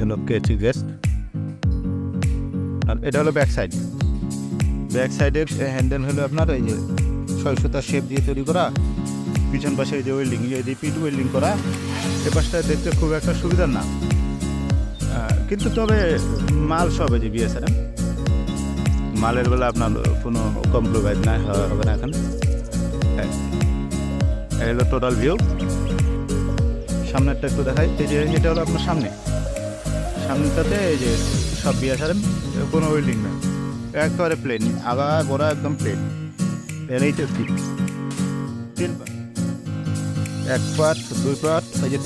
হলো কেচি গেট। আর এটা হলো ব্যাক সাইড। ব্যাক সাইডের হ্যান্ডেল হলো আপনার এই যে 6 সুতার শেপ দিয়ে তৈরি করা। পিছন পাশে এই যে ওয়েল্ডিং, এই যে পিট ওয়েল্ডিং করা। এ পাশটা দেখতে খুব একটা সুবিধার না, কিন্তু তবে মাল সব এই যে বিএসআরএম মালের বেলা আপনার কোনো কম্প্রোমাইজ না হবে না। এখন এই হলো টোটাল ভিউ। সামনেরটা একটু দেখাই। এই যে এটা হলো আপনার সামনেটাতে এই যে সব বিএসআরএম, কোনো ওয়েল্ডিং না, একেবারে প্লেন, আগা গোড়া একদম প্লেন। এর এই তো তিন পার্ট, 1 পার্ট 2 পার্ট, এই যে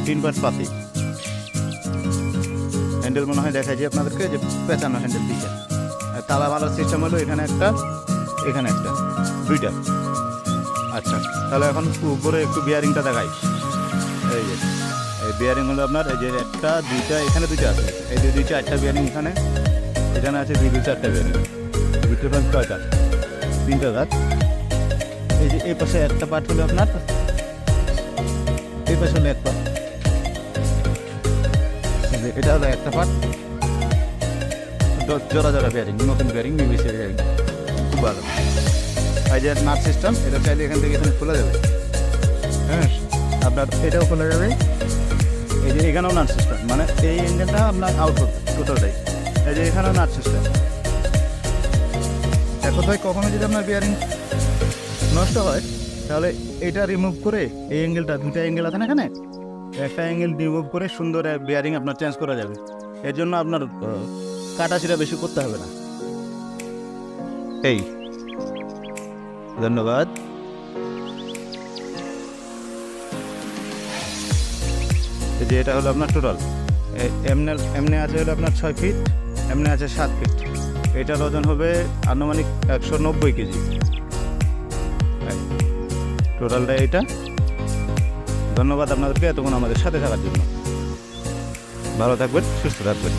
3 পার্ট পাতি। হ্যান্ডেল মনে হয় দেখাই যে আপনাদেরকে যে পেঁচানো হ্যান্ডেল দিচ্ছে। তালা মালার সিস্টেম হলো এখানে একটা, এখানে একটা, 2টা। আচ্ছা, তাহলে এখন উপরে একটু বিয়ারিংটা দেখাই। এই যে এই বিয়ারিং হলো আপনার এই যে 1টা 2টা, এখানে 2টা আছে, এই যে 2-4টা বিয়ারিং এখানে আছে 2-4টা বিয়ারিং, 2-5-6টা, 3টা গাছ। এই যে এই পাশে একটা পার্ট হলো আপনার, এই পাশে হলো 1 পার্ট, এটা হলো একটা পার্ট, জোড়া বিয়ারিং, নতুন বিয়ারিং, মিবিসি বিয়ারিং, খুব ভালো। এই যে নাট সিস্টেম, এটা চাইলে এখান থেকে এখানে খোলা যাবে। হ্যাঁ, আপনার এটাও খোলা যাবে। এই যে এখানেও নাট সিস্টেম, মানে এই ইঞ্জিনটা আপনার আউটপুট টোটালটাই। এই যে এখানেও নাট সিস্টেম। এক কথায় কখনো যদি আপনার বিয়ারিং নষ্ট হয় তাহলে এটা রিমুভ করে এই অ্যাঙ্গেলটা, 2টা অ্যাঙ্গেল আছে না এখানে, একটা অ্যাঙ্গেল রিমুভ করে সুন্দর বিয়ারিং আপনার চেঞ্জ করা যাবে। এর জন্য আপনার কাটাছিটা বেশি করতে হবে না। এই ধন্যবাদ। এই যে এটা হলো আপনার টোটাল এমনি আছে হলো আপনার 6 ফিট, এমনি আছে 7 ফিট। এটার ওজন হবে আনুমানিক 190 কেজি টোটালটা এইটা। ধন্যবাদ আপনাদেরকে এতক্ষণ আমাদের সাথে থাকার জন্য। ভালো থাকবেন, সুস্থ থাকবেন।